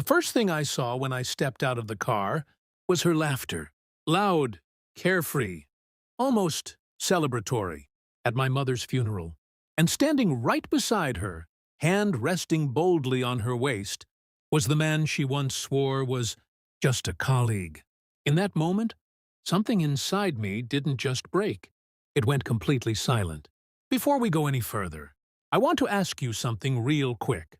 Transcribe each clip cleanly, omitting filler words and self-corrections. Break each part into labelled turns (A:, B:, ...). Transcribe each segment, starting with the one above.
A: first thing I saw when I stepped out of the car was her laughter. Loud, carefree, almost celebratory, at my mother's funeral. And standing right beside her, hand resting boldly on her waist, was the man she once swore was just a colleague. In that moment, something inside me didn't just break. It went completely silent. Before we go any further, I want to ask you something real quick.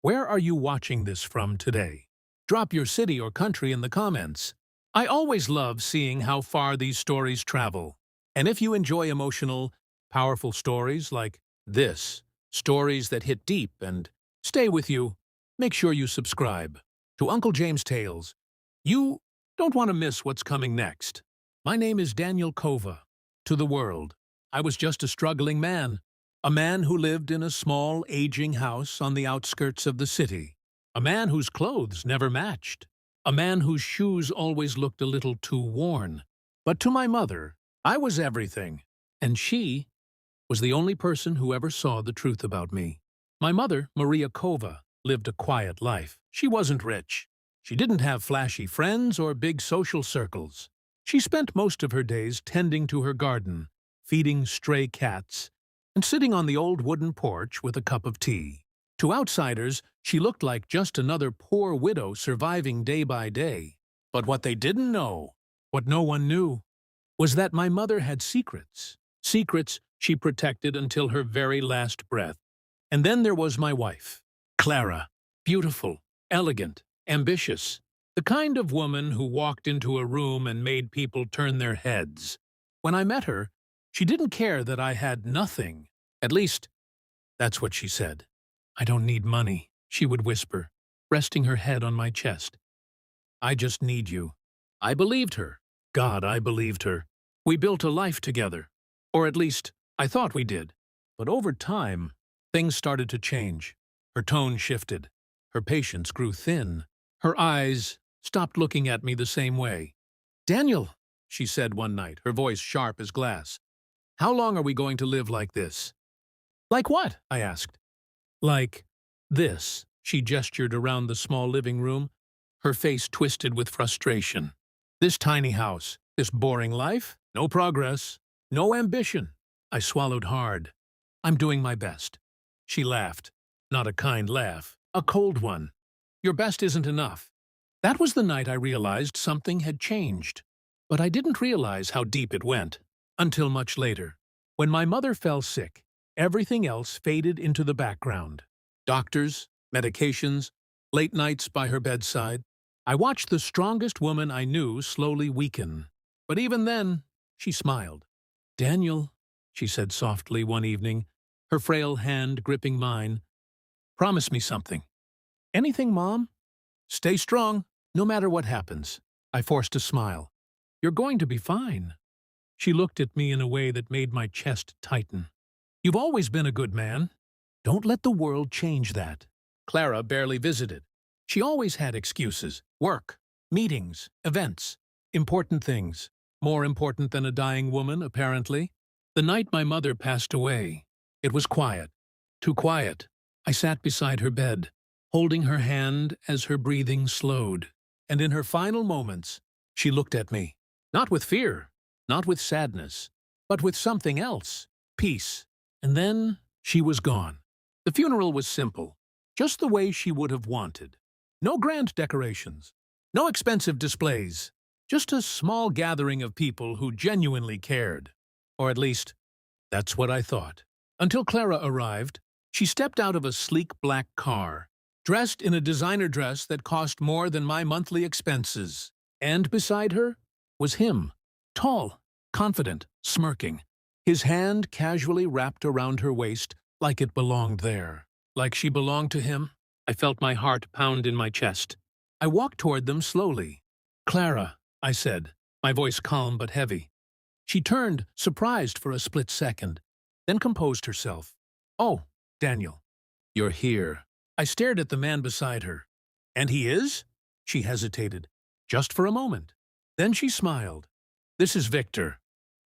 A: Where are you watching this from today? Drop your city or country in the comments. I always love seeing how far these stories travel. And if you enjoy emotional, powerful stories like this, stories that hit deep and stay with you, make sure you subscribe to Uncle James Tales. You don't want to miss what's coming next. My name is Daniel Kova. To the world, I was just a struggling man. A man who lived in a small, aging house on the outskirts of the city. A man whose clothes never matched. A man whose shoes always looked a little too worn. But to my mother, I was everything. And she was the only person who ever saw the truth about me. My mother, Maria Kova, lived a quiet life. She wasn't rich. She didn't have flashy friends or big social circles. She spent most of her days tending to her garden, feeding stray cats, and sitting on the old wooden porch with a cup of tea. To outsiders, she looked like just another poor widow surviving day by day. But what they didn't know, what no one knew, was that my mother had secrets. Secrets she protected until her very last breath. And then there was my wife, Clara. Beautiful, elegant, ambitious. The kind of woman who walked into a room and made people turn their heads. When I met her, she didn't care that I had nothing. At least, that's what she said. "I don't need money," she would whisper, resting her head on my chest. "I just need you." I believed her. God, I believed her. We built a life together. Or at least, I thought we did. But over time, things started to change. Her tone shifted. Her patience grew thin. Her eyes stopped looking at me the same way. "Daniel," she said one night, her voice sharp as glass, "how long are we going to live like this?" "Like what?" I asked. "Like this." She gestured around the small living room, her face twisted with frustration. "This tiny house, this boring life, no progress, no ambition." I swallowed hard. "I'm doing my best." She laughed. Not a kind laugh, a cold one. "Your best isn't enough." That was the night I realized something had changed. But I didn't realize how deep it went until much later. When my mother fell sick, everything else faded into the background. Doctors, medications, late nights by her bedside. I watched the strongest woman I knew slowly weaken. But even then, she smiled. "Daniel," she said softly one evening, her frail hand gripping mine, "promise me something." "Anything, Mom?" "Stay strong, no matter what happens." I forced a smile. "You're going to be fine." She looked at me in a way that made my chest tighten. "You've always been a good man. Don't let the world change that." Clara barely visited. She always had excuses. Work, meetings, events, important things. More important than a dying woman, apparently. The night my mother passed away, it was quiet. Too quiet. I sat beside her bed, holding her hand as her breathing slowed. And in her final moments, she looked at me. Not with fear, not with sadness, but with something else. Peace. And then she was gone. The funeral was simple, just the way she would have wanted. No grand decorations, no expensive displays, just a small gathering of people who genuinely cared. Or at least, that's what I thought. Until Clara arrived, she stepped out of a sleek black car, dressed in a designer dress that cost more than my monthly expenses. And beside her was him, tall, confident, smirking, his hand casually wrapped around her waist like it belonged there. Like she belonged to him. I felt my heart pound in my chest. I walked toward them slowly. "Clara," I said, my voice calm but heavy. She turned, surprised for a split second, then composed herself. "Oh, Daniel, you're here." I stared at the man beside her. "And he is?" She hesitated, just for a moment. Then she smiled. "This is Victor,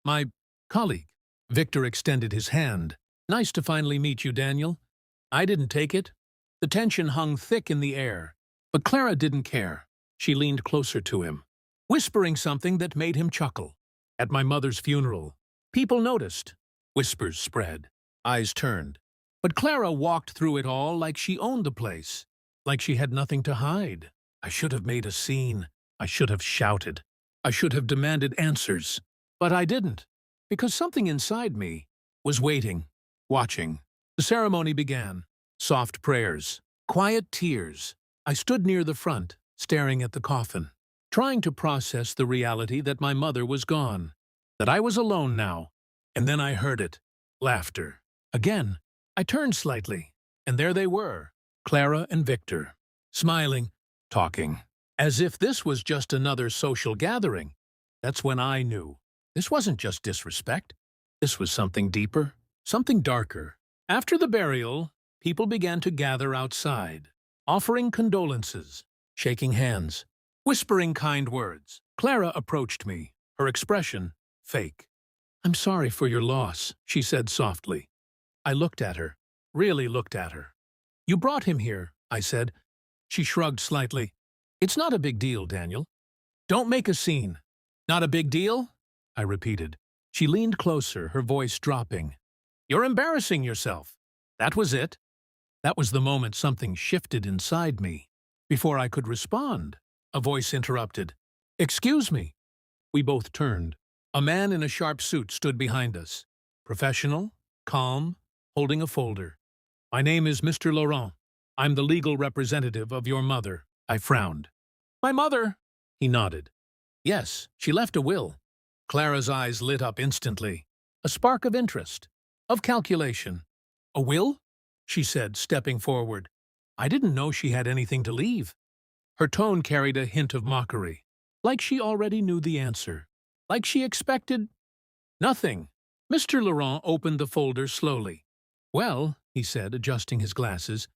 A: my colleague." Victor extended his hand. "Nice to finally meet you, Daniel." I didn't take it. The tension hung thick in the air. But Clara didn't care. She leaned closer to him, whispering something that made him chuckle. At my mother's funeral, people noticed. Whispers spread. Eyes turned. But Clara walked through it all like she owned the place, like she had nothing to hide. I should have made a scene. I should have shouted. I should have demanded answers. But I didn't, because something inside me was waiting, watching. The ceremony began. Soft prayers, quiet tears. I stood near the front, staring at the coffin, trying to process the reality that my mother was gone, that I was alone now. And then I heard it. Laughter. Again, I turned slightly, and there they were, Clara and Victor, smiling, talking, as if this was just another social gathering. That's when I knew. This wasn't just disrespect. This was something deeper, something darker. After the burial, people began to gather outside, offering condolences, shaking hands, whispering kind words. Clara approached me, her expression fake. "I'm sorry for your loss," she said softly. I looked at her, really looked at her. "You brought him here," I said. She shrugged slightly. "It's not a big deal, Daniel. Don't make a scene." "Not a big deal?" I repeated. She leaned closer, her voice dropping. "You're embarrassing yourself." That was it. That was the moment something shifted inside me. Before I could respond, a voice interrupted. "Excuse me." We both turned. A man in a sharp suit stood behind us. Professional, calm, holding a folder. "My name is Mr. Laurent. I'm the legal representative of your mother." I frowned. "My mother?" He nodded. "Yes, she left a will." Clara's eyes lit up instantly. A spark of interest, of calculation. "A will?" she said, stepping forward. I didn't know she had anything to leave. Her tone carried a hint of mockery, like she already knew the answer, like she expected nothing. Mr. Laurent opened the folder slowly. "Well," he said, adjusting his glasses,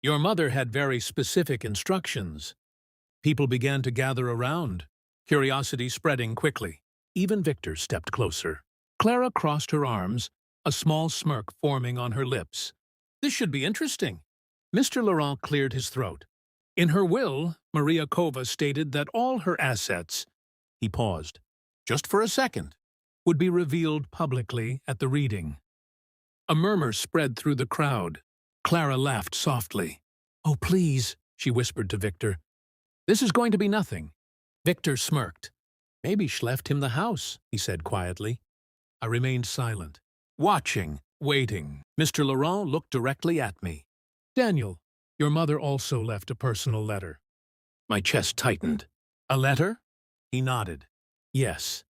A: "your mother had very specific instructions." People began to gather around, curiosity spreading quickly. Even Victor stepped closer. Clara crossed her arms, a small smirk forming on her lips. "This should be interesting." Mr. Laurent cleared his throat. "In her will, Maria Kova stated that all her assets," he paused, just for a second, "would be revealed publicly at the reading." A murmur spread through the crowd. Clara laughed softly. "Oh, please," she whispered to Victor. "This is going to be nothing." Victor smirked. "Maybe she left him the house," he said quietly. I remained silent, watching, waiting. Mr. Laurent looked directly at me. "Daniel, your mother also left a personal letter." My chest tightened. "A letter?" He nodded. "Yes.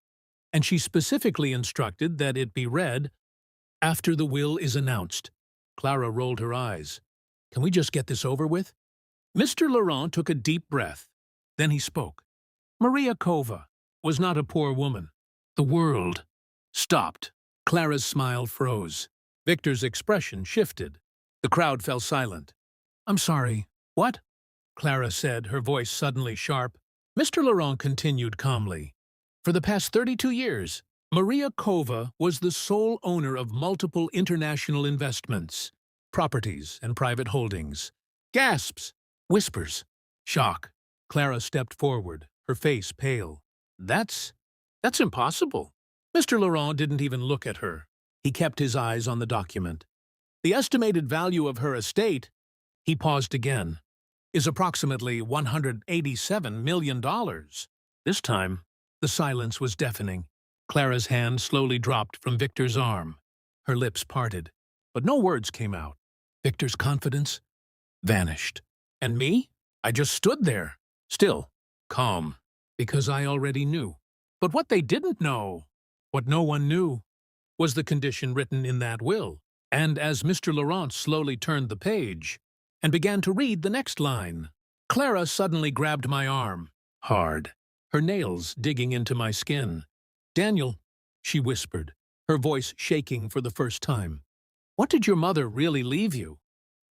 A: And she specifically instructed that it be read after the will is announced." Clara rolled her eyes. "Can we just get this over with?" Mr. Laurent took a deep breath. Then he spoke. "Maria Kova was not a poor woman. The world stopped." Clara's smile froze. Victor's expression shifted. The crowd fell silent. "I'm sorry. What?" Clara said, her voice suddenly sharp. Mr. Laurent continued calmly. "For the past 32 years, Maria Kova was the sole owner of multiple international investments, properties, and private holdings." Gasps, whispers, shock. Clara stepped forward, her face pale. That's impossible." Mr. Laurent didn't even look at her. He kept his eyes on the document. "The estimated value of her estate," he paused again, "is approximately $187 million. This time, the silence was deafening. Clara's hand slowly dropped from Victor's arm. Her lips parted, but no words came out. Victor's confidence vanished. And me? I just stood there, still, calm, because I already knew. But what they didn't know, what no one knew, was the condition written in that will. And as Mr. Laurent slowly turned the page and began to read the next line, Clara suddenly grabbed my arm, hard, her nails digging into my skin. "Daniel," she whispered, her voice shaking for the first time, "what did your mother really leave you?"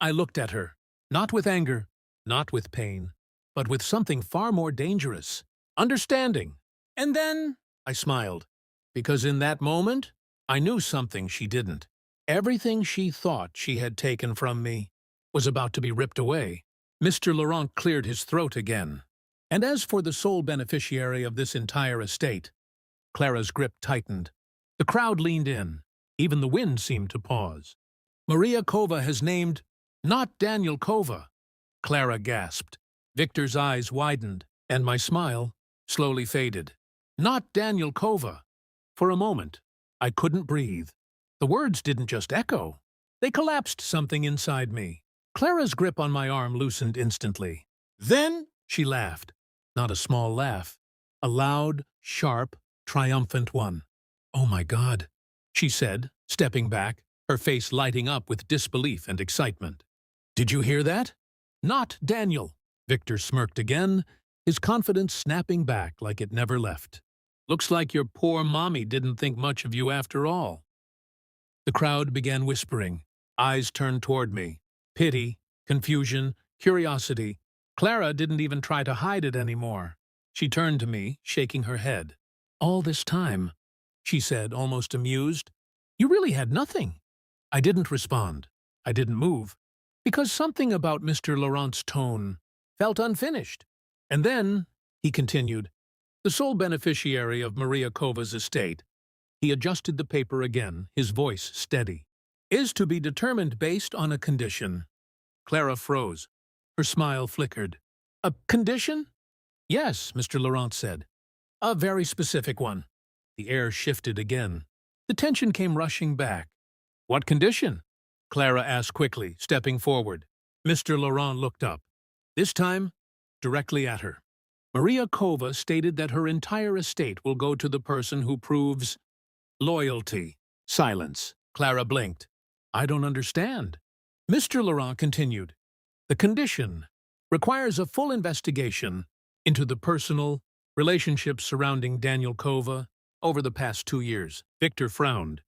A: I looked at her, not with anger, not with pain, but with something far more dangerous, understanding. And then I smiled, because in that moment, I knew something she didn't. Everything she thought she had taken from me was about to be ripped away. Mr. Laurent cleared his throat again. And as for the sole beneficiary of this entire estate, Clara's grip tightened. The crowd leaned in. Even the wind seemed to pause. Maria Kova has named, not Daniel Kova, Clara gasped. Victor's eyes widened, and my smile slowly faded. Not Daniel Kova. For a moment, I couldn't breathe. The words didn't just echo. They collapsed something inside me. Clara's grip on my arm loosened instantly. Then, she laughed. Not a small laugh. A loud, sharp, triumphant one. Oh my God, she said, stepping back, her face lighting up with disbelief and excitement. Did you hear that? Not Daniel. Victor smirked again, his confidence snapping back like it never left. Looks like your poor mommy didn't think much of you after all. The crowd began whispering. Eyes turned toward me. Pity, confusion, curiosity. Clara didn't even try to hide it anymore. She turned to me, shaking her head. All this time, she said, almost amused, you really had nothing. I didn't respond. I didn't move, because something about Mr. Laurent's tone felt unfinished. And then, he continued, the sole beneficiary of Maria Kova's estate, he adjusted the paper again, his voice steady, is to be determined based on a condition. Clara froze. Her smile flickered. A condition? Yes, Mr. Laurent said. A very specific one. The air shifted again. The tension came rushing back. What condition? Clara asked quickly, stepping forward. Mr. Laurent looked up. This time, directly at her. Maria Kova stated that her entire estate will go to the person who proves loyalty. Silence. Clara blinked. I don't understand. Mr. Laurent continued. The condition requires a full investigation into the personal relationships surrounding Daniel Kova over the past 2 years. Victor frowned.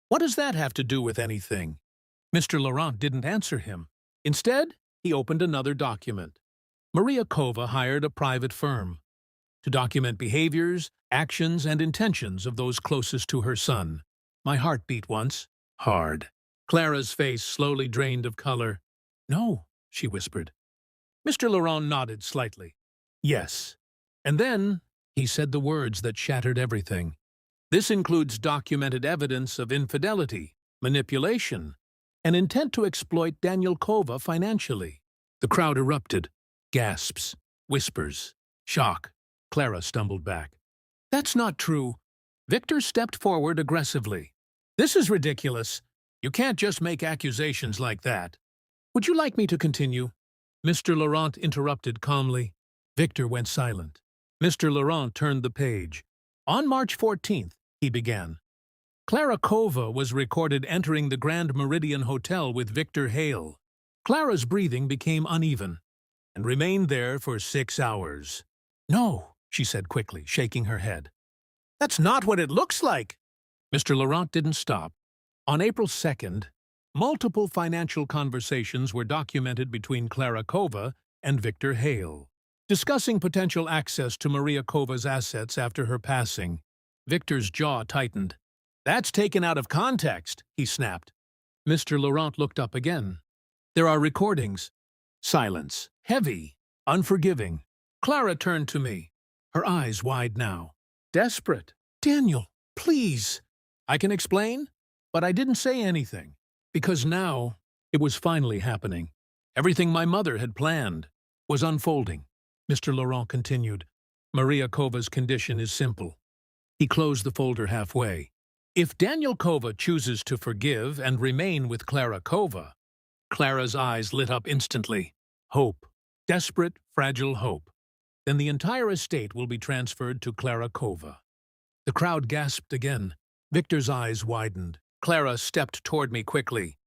A: What does that have to do with anything? Mr. Laurent didn't answer him. Instead, he opened another document. Maria Kova hired a private firm to document behaviors, actions, and intentions of those closest to her son. My heart beat once, hard. Clara's face slowly drained of color. No, she whispered. Mr. Laurent nodded slightly. Yes. And then he said the words that shattered everything. This includes documented evidence of infidelity, manipulation, and intent to exploit Daniel Kova financially. The crowd erupted. Gasps, whispers, shock. Clara stumbled back. That's not true. Victor stepped forward aggressively. This is ridiculous. You can't just make accusations like that. Would you like me to continue? Mr. Laurent interrupted calmly. Victor went silent. Mr. Laurent turned the page. On March 14th, he began. Clara Kova was recorded entering the Grand Meridian Hotel with Victor Hale. Clara's breathing became uneven and remained there for 6 hours. No, she said quickly, shaking her head. That's not what it looks like. Mr. Laurent didn't stop. On April 2nd, multiple financial conversations were documented between Clara Kova and Victor Hale, discussing potential access to Maria Kova's assets after her passing. Victor's jaw tightened. That's taken out of context, he snapped. Mr. Laurent looked up again. There are recordings. Silence. Heavy. Unforgiving. Clara turned to me, her eyes wide now. Desperate. Daniel, please. I can explain, but I didn't say anything, because now it was finally happening. Everything my mother had planned was unfolding. Mr. Laurent continued. Maria Kova's condition is simple. He closed the folder halfway. If Daniel Kova chooses to forgive and remain with Clara Kova, Clara's eyes lit up instantly. Hope. Desperate, fragile hope. Then the entire estate will be transferred to Clara Kova. The crowd gasped again. Victor's eyes widened. Clara stepped toward me quickly.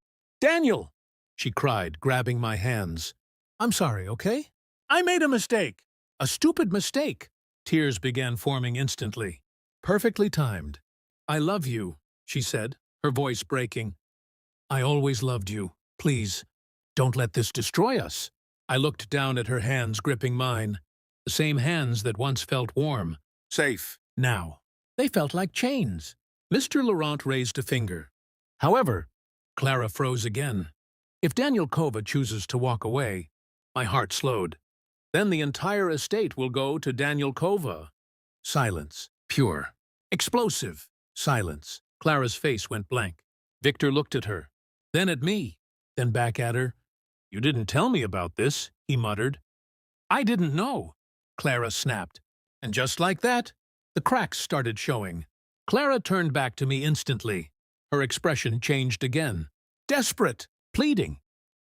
A: Daniel! She cried, grabbing my hands. I'm sorry, okay? I made a mistake. A stupid mistake. Tears began forming instantly. Perfectly timed. I love you, she said, her voice breaking. I always loved you. Please, don't let this destroy us. I looked down at her hands gripping mine, the same hands that once felt warm, safe. Now, they felt like chains. Mr. Laurent raised a finger. However, Clara froze again. If Daniel Kova chooses to walk away, My heart slowed. Then the entire estate will go to Daniel Kova. Silence. Pure. Explosive. Silence. Clara's face went blank. Victor looked at her. Then at me. Then back at her. You didn't tell me about this, he muttered. I didn't know, Clara snapped. And just like that, the cracks started showing. Clara turned back to me instantly. Her expression changed again. Desperate. Pleading.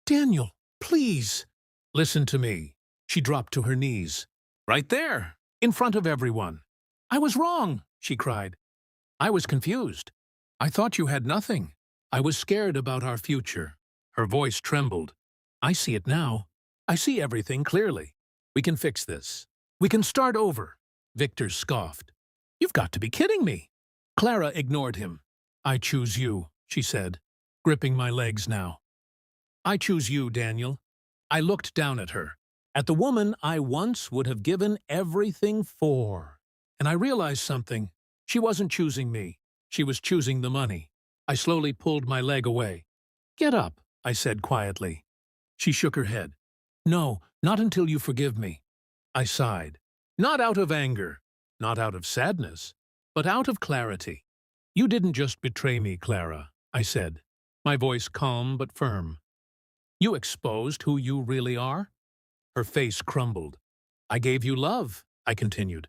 A: Daniel, please. Listen to me. She dropped to her knees. Right there, in front of everyone. I was wrong, she cried. I was confused. I thought you had nothing. I was scared about our future. Her voice trembled. I see it now. I see everything clearly. We can fix this. We can start over. Victor scoffed. You've got to be kidding me. Clara ignored him. I choose you, she said, gripping my legs now. I choose you, Daniel. I looked down at her, at the woman I once would have given everything for. And I realized something. She wasn't choosing me. She was choosing the money. I slowly pulled my leg away. Get up, I said quietly. She shook her head. No, not until you forgive me. I sighed. Not out of anger, not out of sadness, but out of clarity. You didn't just betray me, Clara, I said, my voice calm but firm. You exposed who you really are? Her face crumbled. I gave you love, I continued.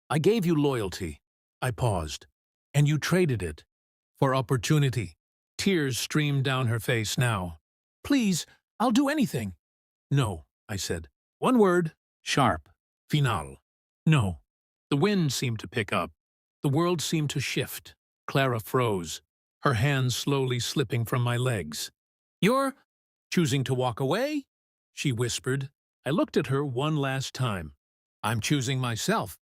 A: I gave you loyalty. I paused. And you traded it for opportunity. Tears streamed down her face now. Please, I'll do anything. No, I said. One word, sharp, final. No. The wind seemed to pick up. The world seemed to shift. Clara froze, her hands slowly slipping from my legs. You're choosing to walk away? She whispered. I looked at her one last time. I'm choosing myself.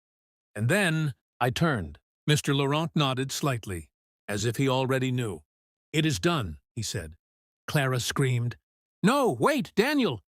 A: And then I turned. Mr. Laurent nodded slightly, as if he already knew. It is done, he said. Clara screamed. No, wait, Daniel!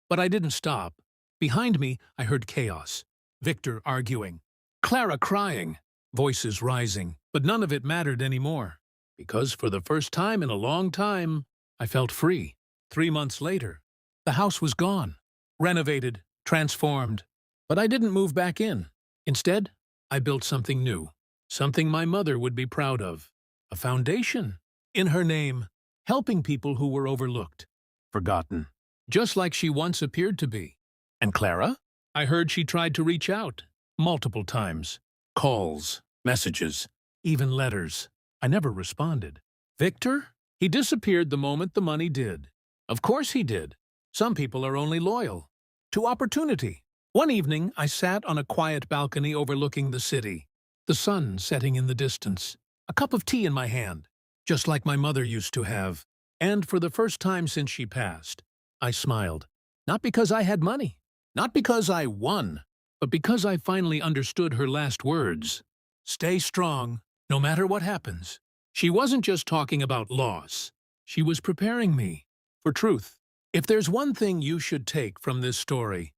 A: But I didn't stop. Behind me, I heard chaos. Victor arguing. Clara crying. Voices rising. But none of it mattered anymore. Because for the first time in a long time, I felt free. 3 months later, the house was gone. Renovated, transformed. But I didn't move back in. Instead, I built something new. Something my mother would be proud of. A foundation. In her name. Helping people who were overlooked. Forgotten. Just like she once appeared to be. And Clara? I heard she tried to reach out. Multiple times. Calls. Messages. Even letters. I never responded. Victor? He disappeared the moment the money did. Of course he did. Some people are only loyal. To opportunity. One evening, I sat on a quiet balcony overlooking the city. The sun setting in the distance. A cup of tea in my hand. Just like my mother used to have. And for the first time since she passed, I smiled. Not because I had money. Not because I won. But because I finally understood her last words. Stay strong, no matter what happens. She wasn't just talking about loss. She was preparing me for truth. If there's one thing you should take from this story,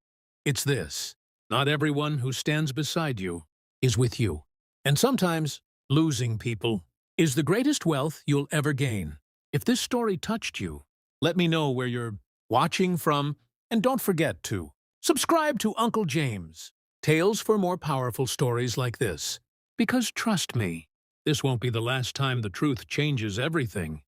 A: it's this. Not everyone who stands beside you is with you. And sometimes, losing people is the greatest wealth you'll ever gain. If this story touched you, let me know where you're watching from, and don't forget to subscribe to Uncle James. Tales for more powerful stories like this. Because trust me, this won't be the last time the truth changes everything.